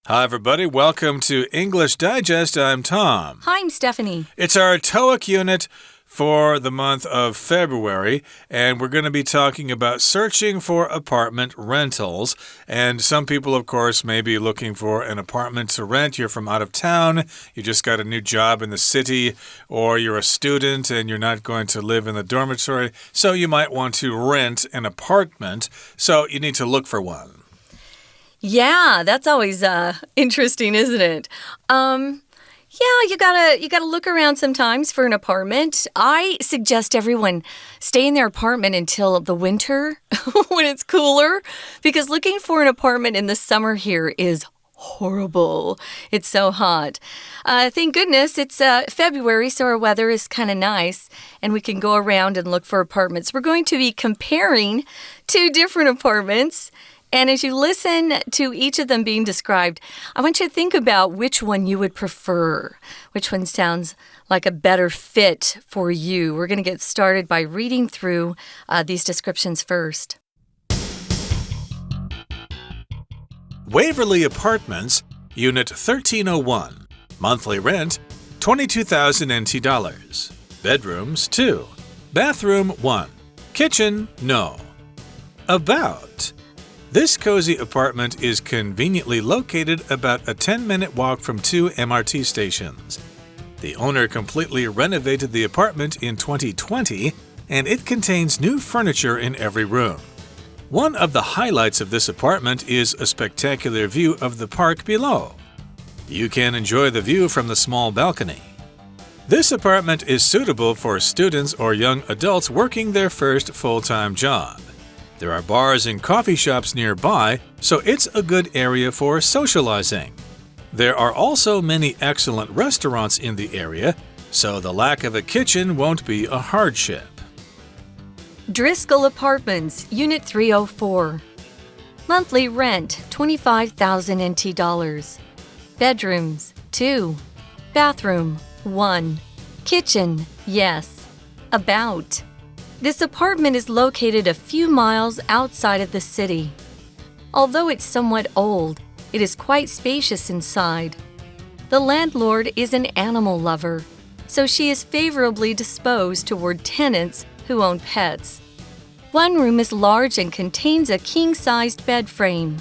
Hi, everybody. Welcome to English Digest. I'm Tom. Hi, I'm Stephanie. It's our TOEIC unit for the month of February, and we're going to be talking about searching for apartment rentals. And some people, of course, may be looking for an apartment to rent. You're from out of town, you just got a new job in the city, or you're a student and you're not going to live in the dormitory, so you might want to rent an apartment, so you need to look for one. Yeah, that's always interesting, isn't it? Yeah, you gotta look around sometimes for an apartment. I suggest everyone stay in their apartment until the winter when it's cooler, because looking for an apartment in the summer here is horrible. It's so hot. Thank goodness it's February, so our weather is kind of nice, and we can go around and look for apartments. We're going to be comparing two different apartments. And as you listen to each of them being described, I want you to think about which one you would prefer, which one sounds like a better fit for you. We're going to get started by reading through these descriptions first. Waverly Apartments, Unit 1301. Monthly rent, $22,000 NT. Bedrooms, 2. Bathroom, 1. Kitchen, no. About. This cozy apartment is conveniently located about a 10-minute walk from 2 MRT stations. The owner completely renovated the apartment in 2020, and it contains new furniture in every room. One of the highlights of this apartment is a spectacular view of the park below. You can enjoy the view from the small balcony. This apartment is suitable for students or young adults working their first full-time job. There are bars and coffee shops nearby, so it's a good area for socializing. There are also many excellent restaurants in the area, so the lack of a kitchen won't be a hardship. Driscoll Apartments, Unit 304. Monthly rent, $25,000 NT. Bedrooms, 2. Bathroom, 1. Kitchen, yes. About. This apartment is located a few miles outside of the city. Although it's somewhat old, it is quite spacious inside. The landlord is an animal lover, so she is favorably disposed toward tenants who own pets. One room is large and contains a king-sized bed frame.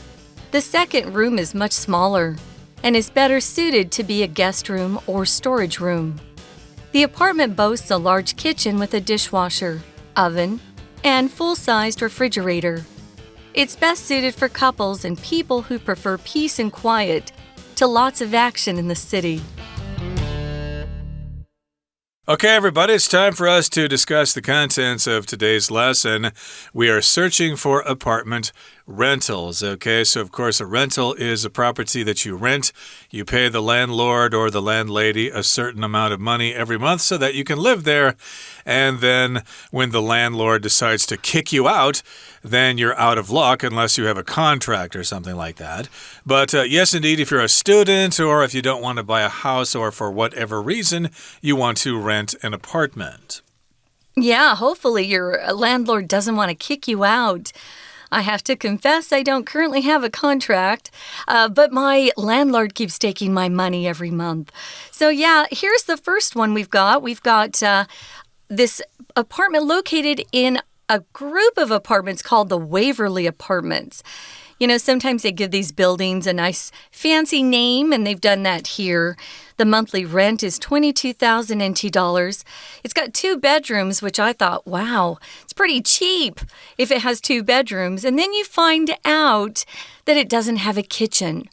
The second room is much smaller and is better suited to be a guest room or storage room. The apartment boasts a large kitchen with a dishwasher, oven, and full-sized refrigerator. It's best suited for couples and people who prefer peace and quiet to lots of action in the city. Okay, everybody, it's time for us to discuss the contents of today's lesson. We are searching for apartment rentals, okay? So, of course, a rental is a property that you rent. You pay the landlord or the landlady a certain amount of money every month so that you can live there. And then when the landlord decides to kick you out, then you're out of luck unless you have a contract or something like that. But yes, indeed, if you're a student or if you don't want to buy a house or for whatever reason, you want to rent an apartment. Yeah, hopefully your landlord doesn't want to kick you out. I have to confess I don't currently have a contract, but my landlord keeps taking my money every month. So yeah, here's the first one we've got. We've got this apartment located in a group of apartments called the Waverly Apartments. You know, sometimes they give these buildings a nice fancy name, and they've done that here. The monthly rent is $22,000 NT. It's got 2 bedrooms, which I thought, wow, it's pretty cheap if it has 2 bedrooms. And then you find out that it doesn't have a kitchen.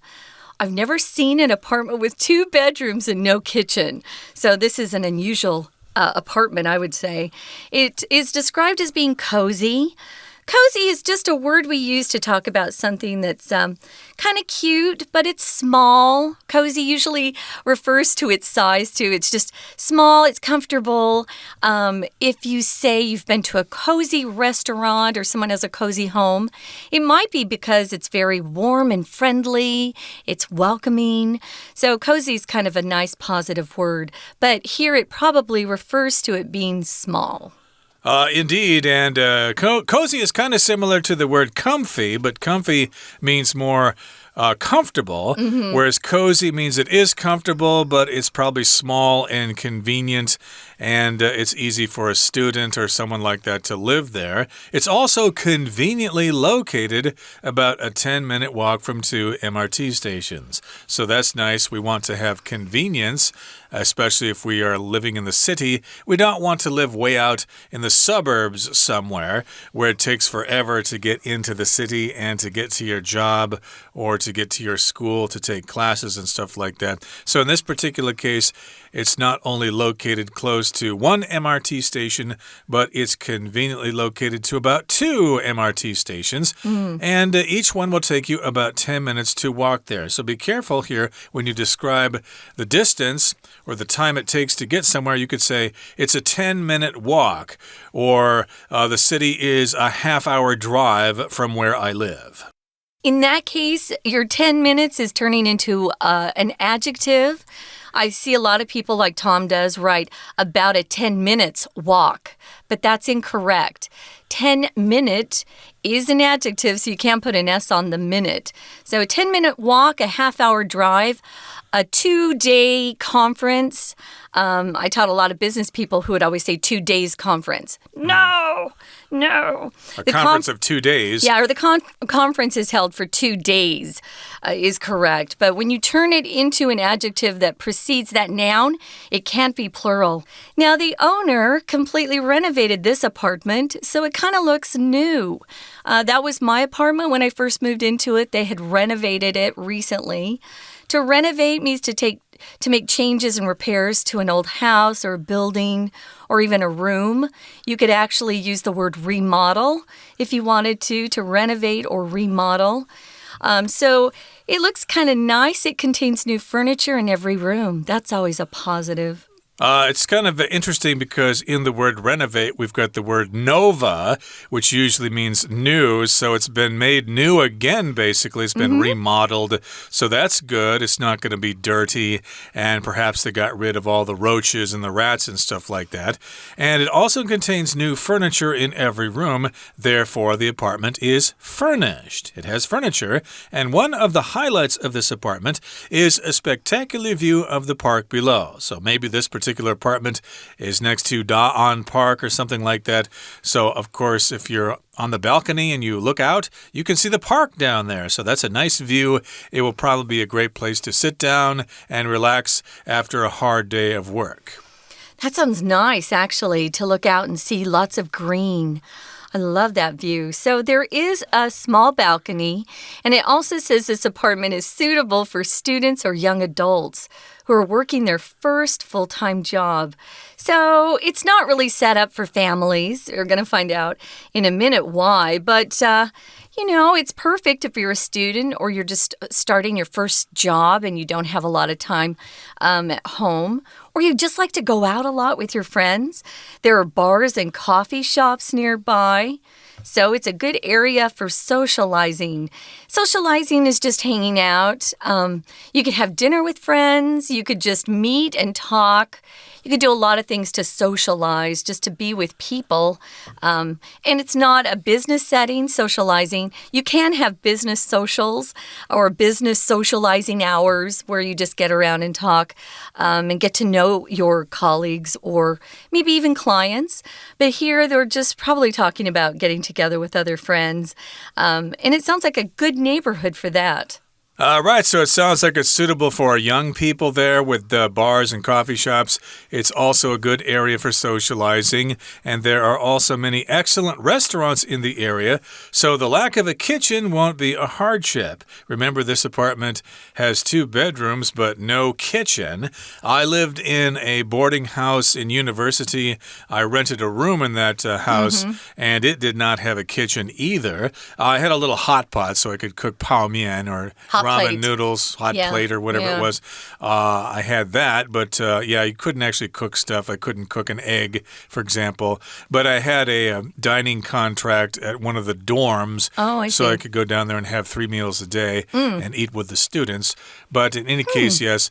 I've never seen an apartment with 2 bedrooms and no kitchen. So this is an unusual apartment, I would say. It is described as being cozy. Cozy is just a word we use to talk about something that's kind of cute, but it's small. Cozy usually refers to its size, too. It's just small, it's comfortable. If you say you've been to a cozy restaurant or someone has a cozy home, it might be because it's very warm and friendly. It's welcoming. So cozy is kind of a nice positive word, but here it probably refers to it being small. Indeed, and cozy is kind of similar to the word comfy, but comfy means more comfortable, whereas cozy means it is comfortable, but it's probably small and convenient, and it's easy for a student or someone like that to live there. It's also conveniently located about a 10-minute walk from 2 MRT stations. So that's nice. We want to have convenience, especially if we are living in the city. We don't want to live way out in the suburbs somewhere where it takes forever to get into the city and to get to your job or to get to your school to take classes and stuff like that. So in this particular case, it's not only located close to 1 MRT station, but it's conveniently located to about 2 MRT stations. And each one will take you about 10 minutes to walk there. So be careful here when you describe the distance or the time it takes to get somewhere. You could say it's a 10-minute walk, or the city is a half-hour drive from where I live. In that case, your 10 minutes is turning into an adjective. I see a lot of people, like Tom does, write about a 10 minutes walk, but that's incorrect. 10-minute is an adjective, so you can't put an S on the minute. So a 10-minute walk, a half-hour drive, a 2-day conference. I taught a lot of business people who would always say 2 days conference. No. A conference of 2 days. Yeah, or the conference is held for 2 days is correct. But when you turn it into an adjective that precedes that noun, it can't be plural. Now, the owner completely renovated this apartment, so it kind of looks new. That was my apartment when I first moved into it. They had renovated it recently. To renovate means to make changes and repairs to an old house or a building or even a room. You could actually use the word remodel if you wanted to renovate or remodel. So it looks kind of nice. It contains new furniture in every room. That's always a positive. It's kind of interesting because in the word renovate, we've got the word nova, which usually means new. So it's been made new again, basically. It's been remodeled. So that's good. It's not going to be dirty. And perhaps they got rid of all the roaches and the rats and stuff like that. And it also contains new furniture in every room. Therefore, the apartment is furnished. It has furniture. And one of the highlights of this apartment is a spectacular view of the park below. So maybe this particular apartment is next to Da-on Park or something like that. So, of course, if you're on the balcony and you look out, you can see the park down there. So that's a nice view. It will probably be a great place to sit down and relax after a hard day of work. That sounds nice, actually, to look out and see lots of green. I love that view. So there is a small balcony, and it also says this apartment is suitable for students or young adults who are working their first full-time job. So it's not really set up for families. You're going to find out in a minute why, but it's perfect if you're a student or you're just starting your first job and you don't have a lot of time at home, or you just like to go out a lot with your friends. There are bars and coffee shops nearby. So it's a good area for socializing. Socializing is just hanging out. You could have dinner with friends. You could just meet and talk. You could do a lot of things to socialize, just to be with people. And it's not a business setting, socializing. You can have business socials or business socializing hours where you just get around and talk and get to know your colleagues or maybe even clients. But here they're just probably talking about getting together with other friends. And it sounds like a good neighborhood for that. Right, so it sounds like it's suitable for young people there with bars and coffee shops. It's also a good area for socializing, and there are also many excellent restaurants in the area, so the lack of a kitchen won't be a hardship. Remember, this apartment has 2 bedrooms, but no kitchen. I lived in a boarding house in university. I rented a room in that house, and it did not have a kitchen either. I had a little hot pot so I could cook泡面or ramen noodles, hot plate or whatever it was. I had that, but you couldn't actually cook stuff. I couldn't cook an egg, for example. But I had a dining contract at one of the dorms, so I could go down there and have 3 meals a day and eat with the students. But in any case, yes,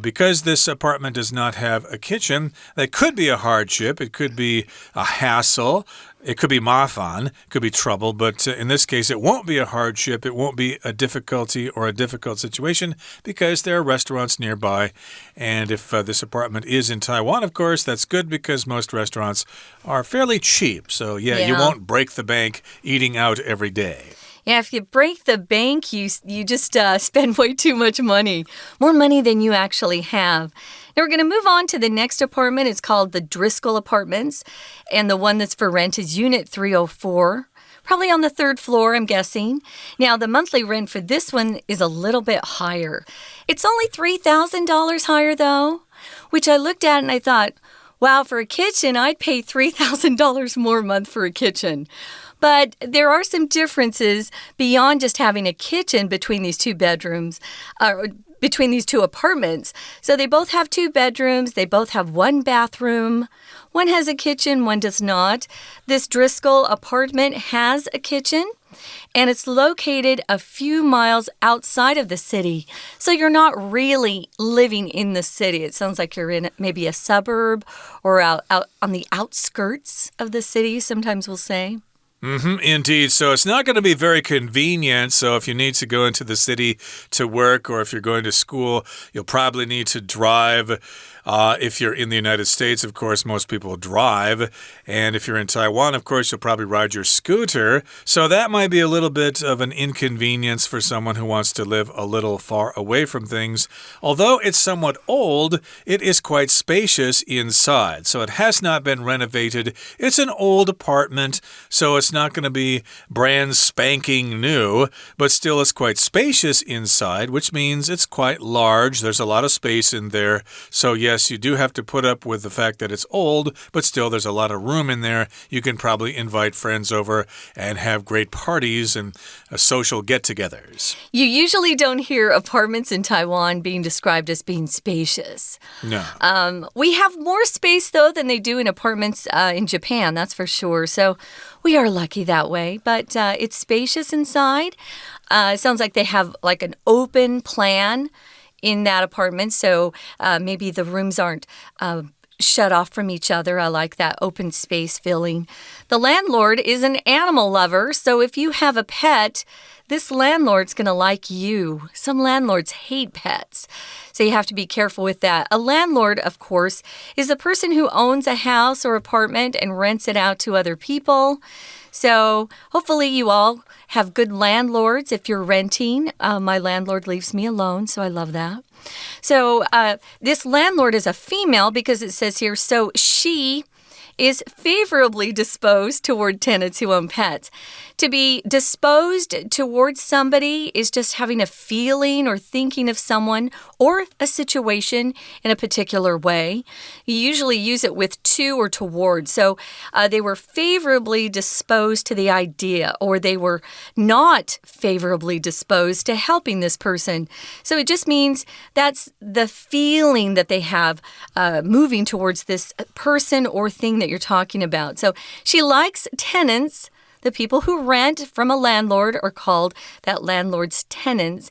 because this apartment does not have a kitchen, that could be a hardship. It could be a hassle. It could be mafan, could be trouble, but in this case, it won't be a hardship. It won't be a difficulty or a difficult situation because there are restaurants nearby. And if this apartment is in Taiwan, of course, that's good because most restaurants are fairly cheap. So, yeah, you won't break the bank eating out every day. Yeah, if you break the bank, you just spend way too much money. More money than you actually have. Now we're going to move on to the next apartment. It's called the Driscoll Apartments. And the one that's for rent is Unit 304. Probably on the 3rd floor, I'm guessing. Now, the monthly rent for this one is a little bit higher. It's only $3,000 higher, though, which I looked at and I thought, wow, for a kitchen, I'd pay $3,000 more a month for a kitchen. But there are some differences beyond just having a kitchen between these two bedrooms, between these two apartments. So they both have 2 bedrooms. They both have 1 bathroom. One has a kitchen, one does not. This Driscoll apartment has a kitchen, and it's located a few miles outside of the city. So you're not really living in the city. It sounds like you're in maybe a suburb or out on the outskirts of the city, sometimes we'll say. Indeed. So it's not going to be very convenient. So if you need to go into the city to work or if you're going to school, you'll probably need to drive. If you're in the United States, of course, most people drive. And if you're in Taiwan, of course, you'll probably ride your scooter. So that might be a little bit of an inconvenience for someone who wants to live a little far away from things. Although it's somewhat old, it is quite spacious inside. So it has not been renovated. It's an old apartment, so it's not going to be brand spanking new, but still it's quite spacious inside, which means it's quite large. There's a lot of space in there. So yes, you do have to put up with the fact that it's old, but still there's a lot of room in there. You can probably invite friends over and have great parties and social get-togethers. You usually don't hear apartments in Taiwan being described as being spacious. No. We have more space, though, than they do in apartments in Japan, that's for sure. So we are lucky that way, but it's spacious inside. It sounds like they have like an open plan in that apartment, so maybe the rooms aren't shut off from each other. I like that open space feeling. The landlord is an animal lover, so if you have a pet, this landlord's going to like you. Some landlords hate pets, so you have to be careful with that. A landlord, of course, is a person who owns a house or apartment and rents it out to other people. So hopefully you all have good landlords if you're renting. My landlord leaves me alone, so I love that. So this landlord is a female because it says here, so she is favorably disposed toward tenants who own pets. To be disposed towards somebody is just having a feeling or thinking of someone or a situation in a particular way. You usually use it with to or toward. So they were favorably disposed to the idea, or they were not favorably disposed to helping this person. So it just means that's the feeling that they have moving towards this person or thing that you're talking about. So she likes tenants. The people who rent from a landlord are called that landlord's tenants.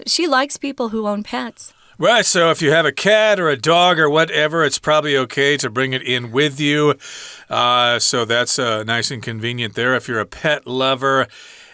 She likes people who own pets. Right, so if you have a cat or a dog or whatever, it's probably okay to bring it in with you. So that's nice and convenient there if you're a pet lover.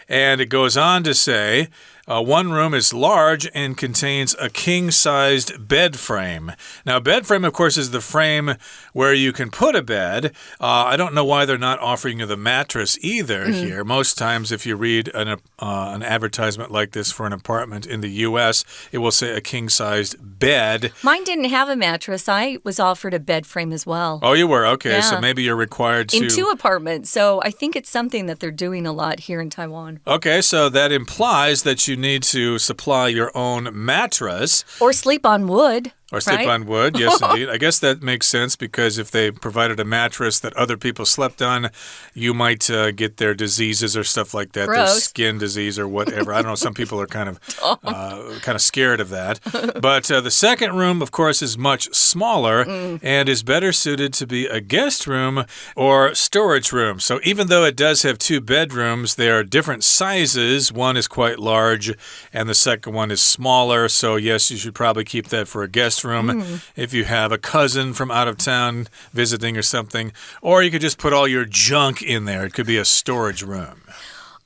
And it goes on to say, one room is large and contains a king-sized bed frame. Now, bed frame, of course, is the frame where you can put a bed. I don't know why they're not offering you the mattress either here. Most times, if you read an advertisement like this for an apartment in the U.S., it will say a king-sized bed. Mine didn't have a mattress. I was offered a bed frame as well. Oh, you were? Okay, yeah. So maybe you're required to... In 2 apartments, so I think it's something that they're doing a lot here in Taiwan. Okay, so that implies that you need to supply your own mattress. Or sleep on wood. Or sleep on wood, yes, indeed. I guess that makes sense because if they provided a mattress that other people slept on, you might get their diseases or stuff like that. Gross. Their skin disease or whatever. I don't know. Some people are kind of scared of that. But the second room, of course, is much smaller and is better suited to be a guest room or storage room. So even though it does have 2 bedrooms, they are different sizes. One is quite large and the second one is smaller. So yes, you should probably keep that for a guest guest room if you have a cousin from out of town visiting or something. Or you could just put all your junk in there. It could be a storage room.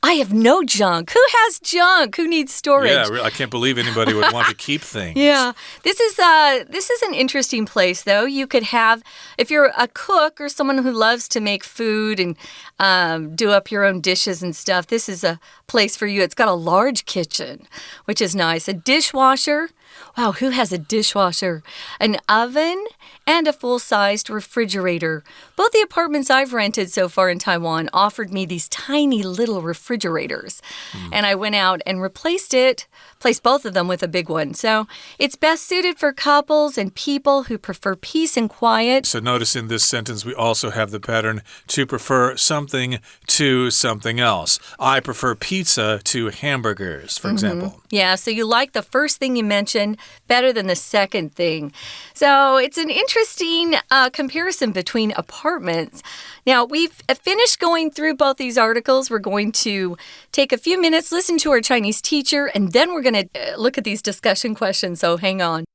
I have no junk. Who has junk? Who needs storage? Yeah, I can't believe anybody would want to keep things. Yeah. This is an interesting place, though. You could have, if you're a cook or someone who loves to make food and do up your own dishes and stuff, this is a place for you. It's got a large kitchen, which is nice. A dishwasher. Wow, who has a dishwasher? An oven and a full-sized refrigerator. Both the apartments I've rented so far in Taiwan offered me these tiny little refrigerators. And I went out and replaced both of them with a big one. So it's best suited for couples and people who prefer peace and quiet. So notice in this sentence, we also have the pattern to prefer something to something else. I prefer pizza to hamburgers, for example. Yeah, so you like the first thing you mentioned better than the second thing. So it's an interesting comparison between apartments. Now, we've finished going through both these articles. We're going to take a few minutes, listen to our Chinese teacher, and then we're going to look at these discussion questions, so hang on.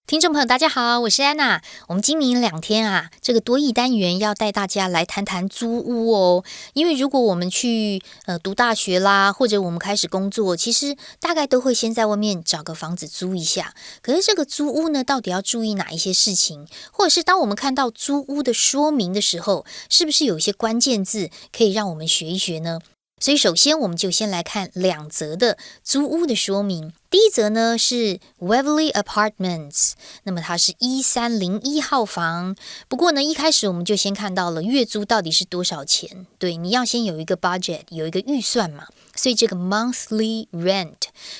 听众朋友大家好，我是安娜。我们今明2天这个多益单元要带大家来谈谈租屋哦。因为如果我们去读大学啦，或者我们开始工作，其实大概都会先在外面找个房子租一下。可是这个租屋呢，到底要注意哪一些事情？或者是当我们看到租屋的说明的时候，是不是有一些关键字可以让我们学一学呢？所以首先我们就先来看2则的租屋的说明。第一则呢是 Waverly Apartments， 那么它是1301号房。不过呢一开始我们就先看到了月租到底是多少钱。对，你要先有一个 budget， 有一个预算嘛。所以这个 monthly rent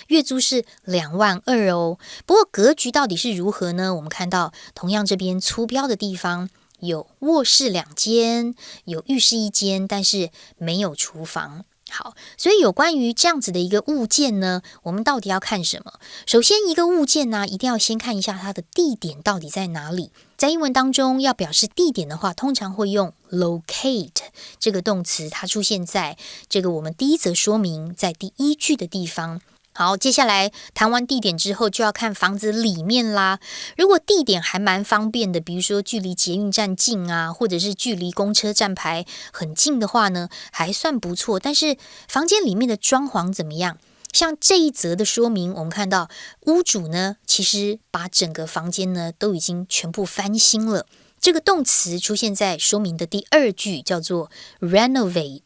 月租是22000哦。不过格局到底是如何呢？我们看到同样这边粗标的地方有卧室2间，有浴室1间，但是没有厨房。好，所以有关于这样子的一个物件呢，我们到底要看什么？首先一个物件呢，一定要先看一下它的地点到底在哪里。在英文当中要表示地点的话，通常会用 locate 这个动词，它出现在这个我们第一则说明在第1句的地方。好，接下来谈完地点之后，就要看房子里面啦。如果地点还蛮方便的，比如说距离捷运站近啊，或者是距离公车站牌很近的话呢，还算不错。但是房间里面的装潢怎么样？像这一则的说明，我们看到屋主呢，其实把整个房间呢都已经全部翻新了。这个动词出现在说明的第2句，叫做 renovate，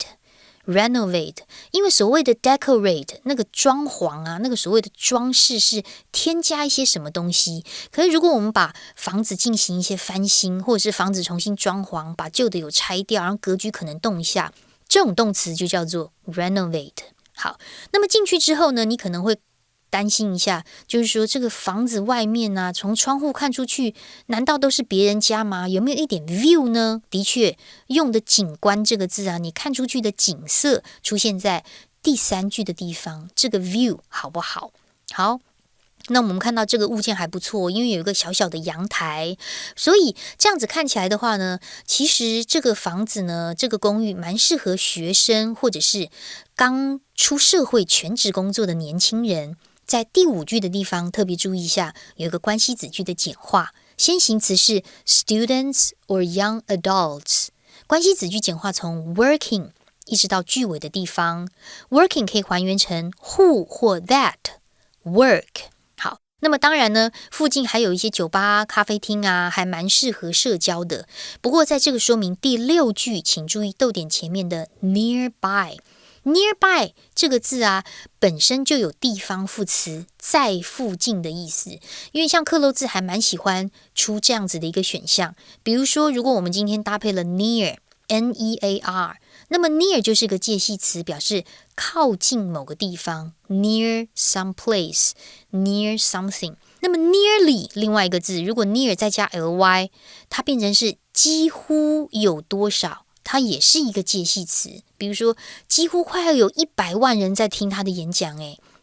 因为所谓的 decorate 那个装潢啊，那个所谓的装饰是添加一些什么东西。可是如果我们把房子进行一些翻新，或者是房子重新装潢，把旧的有拆掉，然后格局可能动一下，这种动词就叫做 renovate。 好，那么进去之后呢，你可能会担心一下，就是说这个房子外面啊，从窗户看出去，难道都是别人家吗？有没有一点 view 呢？的确，用的景观这个字啊，你看出去的景色出现在第3句的地方，这个 view 好不好？好，那我们看到这个物件还不错，因为有一个小小的阳台，所以这样子看起来的话呢，其实这个房子呢，这个公寓蛮适合学生或者是刚出社会全职工作的年轻人。在第5句的地方特别注意一下，有一个关系子句的简化，先行词是 students or young adults， 关系子句简化从 working 一直到句尾的地方， working 可以还原成 who 或 that work。 好，那么当然呢，附近还有一些酒吧、咖啡厅啊，还蛮适合社交的。不过在这个说明第6句，请注意逗点前面的 nearby。Nearby 这个字啊，本身就有地方副词在附近的意思，因为像克漏字还蛮喜欢出这样子的一个选项。比如说，如果我们今天搭配了 near N-E-A-R， 那么 near 就是个介系词，表示靠近某个地方 near some place near something。 那么 nearly 另外一个字，如果 near 再加 ly， 它变成是几乎有多少，它也是一个介系词。比如说几乎快要有100万人在听他的演讲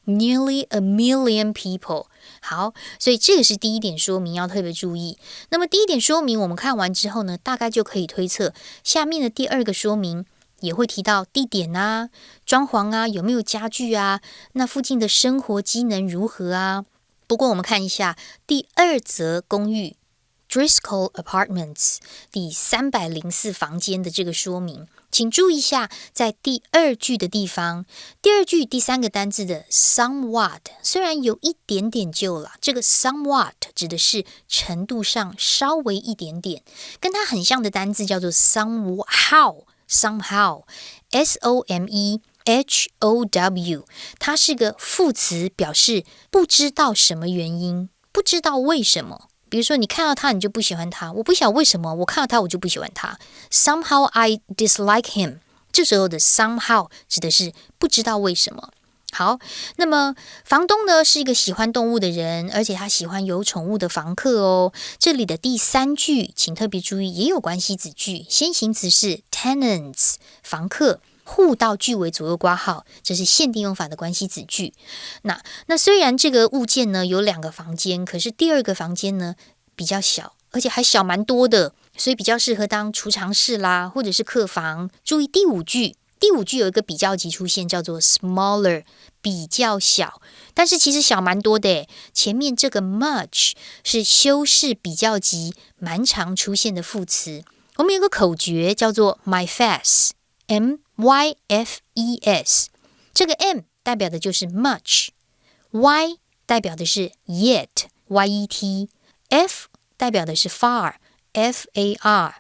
，nearly a million people。 好，所以这个是第1点说明，要特别注意。那么第1点说明我们看完之后呢，大概就可以推测下面的第2个说明也会提到地点啊、装潢啊、有没有家具啊，那附近的生活机能如何啊。不过我们看一下第2则公寓 Driscoll Apartments 第304房间的这个说明，请注意一下在第2句的地方，第2句第3个单字的 somewhat 虽然有一点点旧了，这个 somewhat 指的是程度上稍微一点点，跟它很像的单字叫做 somehow S-O-M-E-H-O-W 它是个副词，表示不知道什么原因，不知道为什么。比如说你看到他你就不喜欢他，我不晓得为什么我看到他我就不喜欢他。 Somehow I dislike him 这时候的 somehow 指的是不知道为什么。好，那么房东呢是一个喜欢动物的人，而且他喜欢有宠物的房客哦。这里的第3句请特别注意也有关系子句，先行词是 tenants 房客，互到句尾左右括号，这是限定用法的关系子句。那虽然这个物件呢有2个房间，可是第2个房间呢比较小，而且还小蛮多的，所以比较适合当储藏室啦，或者是客房。注意第5句有一个比较级出现，叫做 smaller 比较小，但是其实小蛮多的耶。前面这个 much 是修饰比较级蛮常出现的副词。我们有个口诀叫做 myfes M-Y-F-E-S， 这个 M 代表的就是 much， Y 代表的是 yet Y-E-T， F 代表的是 far F-A-R，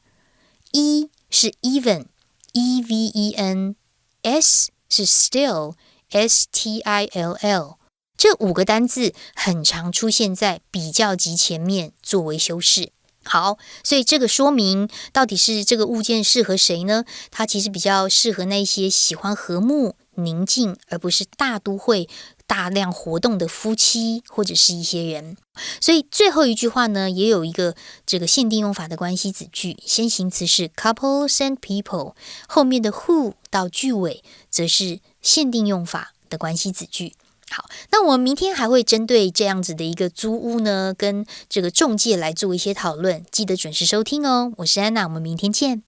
E 是 even E-V-E-N， S 是 still S-T-I-L-L。 这5个单字很常出现在比较级前面作为修饰。好，所以这个说明到底是这个物件适合谁呢？它其实比较适合那些喜欢和睦宁静，而不是大都会大量活动的夫妻或者是一些人。所以最后一句话呢，也有一个这个限定用法的关系子句，先行词是 couples and people， 后面的 who 到句尾则是限定用法的关系子句。好，那我们明天还会针对这样子的一个租屋呢，跟这个仲介来做一些讨论，记得准时收听哦。我是安娜，我们明天见。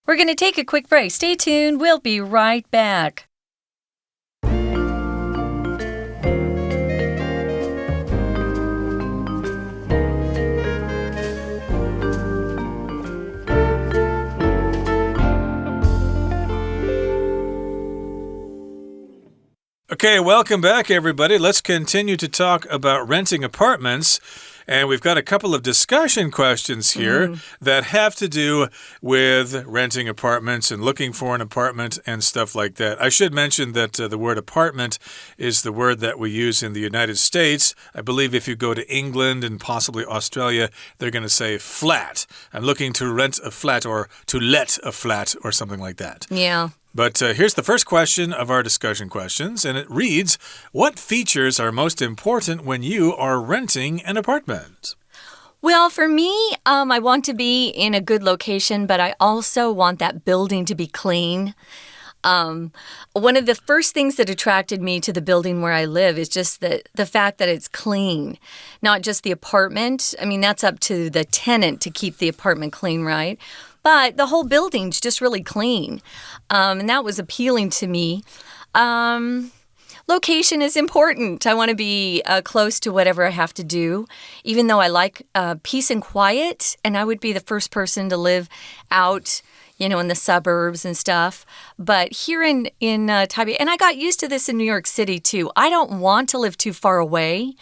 We're going to take a quick break. Stay tuned. We'll be right back. Okay, welcome back, everybody. Let's continue to talk about renting apartments. And we've got a couple of discussion questions here that have to do with renting apartments and looking for an apartment and stuff like that. I should mention that the word apartment is the word that we use in the United States. I believe if you go to England and possibly Australia, they're going to say flat. I'm looking to rent a flat or to let a flat or something like that. Yeah.But here's the first question of our discussion questions, and it reads, what features are most important when you are renting an apartment? Well, for me, I want to be in a good location, but I also want that building to be clean. One of the first things that attracted me to the building where I live is just the fact that it's clean, not just the apartment. I mean, that's up to the tenant to keep the apartment clean, right?But the whole building's just really clean. And that was appealing to me. Location is important. I want to be close to whatever I have to do, even though I like peace and quiet. And I would be the first person to live out, in the suburbs and stuff. But here in Taipei, and I got used to this in New York City too. I don't want to live too far away.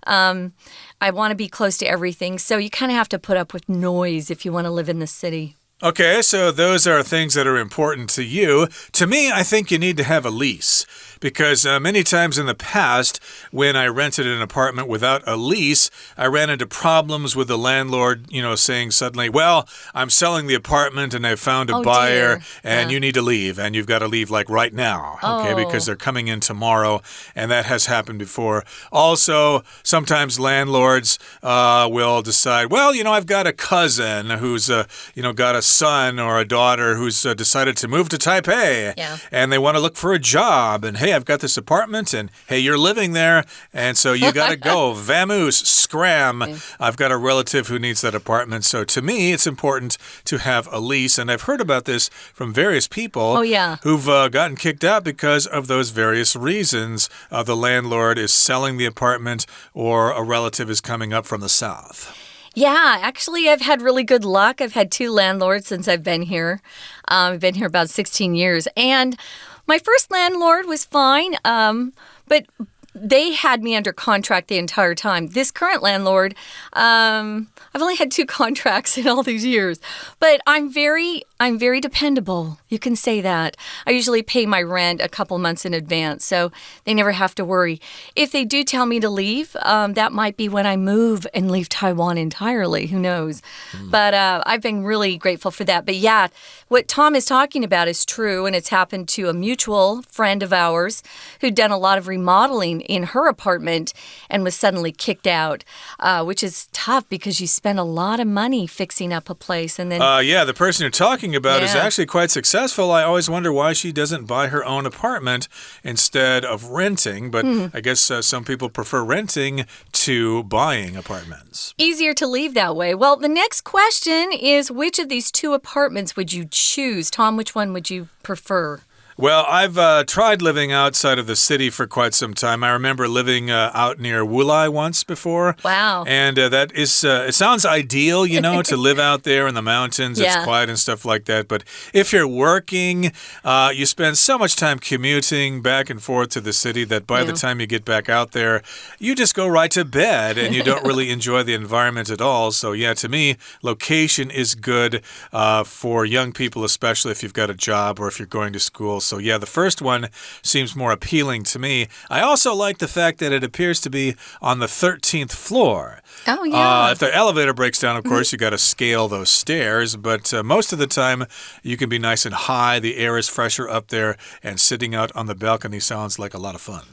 I want to be close to everything. So you kind of have to put up with noise if you want to live in the city.Okay, so those are things that are important to you. To me, I think you need to have a lease. Because many times in the past, when I rented an apartment without a lease, I ran into problems with the landlord, saying suddenly, well, I'm selling the apartment and I've found a buyer and you need to leave. And you've got to leave like right now, okay, because they're coming in tomorrow. And that has happened before. Also, sometimes landlords will decide, well, I've got a cousin who's, got a son or a daughter who's decided to move to Taipei, and they want to look for a job. And, hey, I've got this apartment, and, hey, you're living there, and so you got to go. Vamoose, scram. I've got a relative who needs that apartment. So to me, it's important to have a lease. And I've heard about this from various people who've gotten kicked out because of those various reasons. The landlord is selling the apartment or a relative is coming up from the south. Yeah, actually, I've had really good luck. I've had 2 landlords since I've been here. I've been here about 16 years. And my first landlord was fine, but they had me under contract the entire time. This current landlord, I've only had 2 contracts in all these years. But I'm very dependable. You can say that. I usually pay my rent a couple months in advance, so they never have to worry. If they do tell me to leave, that might be when I move and leave Taiwan entirely. Who knows? But I've been really grateful for that. But yeah, what Tom is talking about is true, and it's happened to a mutual friend of ours who'd done a lot of remodeling in her apartment and was suddenly kicked out, which is tough because you spend a lot of money fixing up a place. And then the person you're talking about is actually quite successful. I always wonder why she doesn't buy her own apartment instead of renting, but I guess some people prefer renting to buying apartments. Easier to leave that way. Well, the next question is, which of these 2 apartments would you choose? Tom, which one would you prefer? Well, I've tried living outside of the city for quite some time. I remember living out near Wulai once before. Wow. And that is, it sounds ideal, you know, to live out there in the mountains. It's quiet and stuff like that. But if you're working, you spend so much time commuting back and forth to the city that by the time you get back out there, you just go right to bed and you don't really enjoy the environment at all. So, yeah, to me, location is good for young people, especially if you've got a job or if you're going to school. So, yeah, the first one seems more appealing to me. I also like the fact that it appears to be on the 13th floor. Oh, yeah. If the elevator breaks down, of course, you got to scale those stairs. But most of the time, you can be nice and high. The air is fresher up there. And sitting out on the balcony sounds like a lot of fun.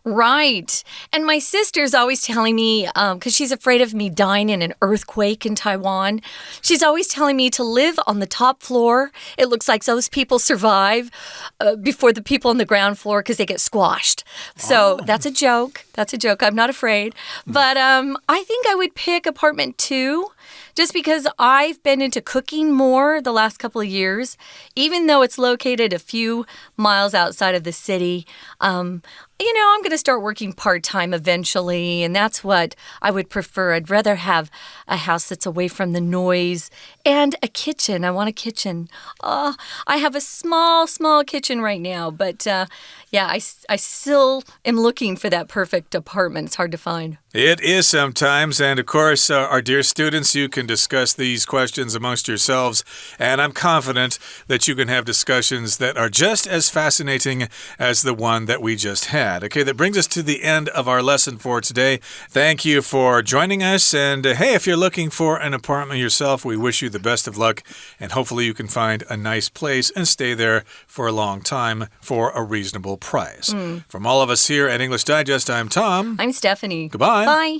Right. And my sister's always telling me, because she's afraid of me dying in an earthquake in Taiwan, she's always telling me to live on the top floor. It looks like those people survive before the people on the ground floor because they get squashed. So that's a joke. That's a joke. I'm not afraid. But I think I would pick apartment 2. Just because I've been into cooking more the last couple of years, even though it's located a few miles outside of the city, you know, I'm going to start working part-time eventually, and that's what I would prefer. I'd rather have a house that's away from the noise and a kitchen. I want a kitchen. I have a small kitchen right now, but yeah, I still am looking for that perfect apartment. It's hard to find. It is sometimes, and of course, our dear students, you can discuss these questions amongst yourselves, and I'm confident that you can have discussions that are just as fascinating as the one that we just had. Okay, that brings us to the end of our lesson for today. Thank you for joining us, and hey, if you're looking for an apartment yourself, we wish you the best of luck, and hopefully you can find a nice place and stay there for a long time for a reasonable price. From all of us here at English Digest, I'm Tom. I'm Stephanie. Goodbye. Bye.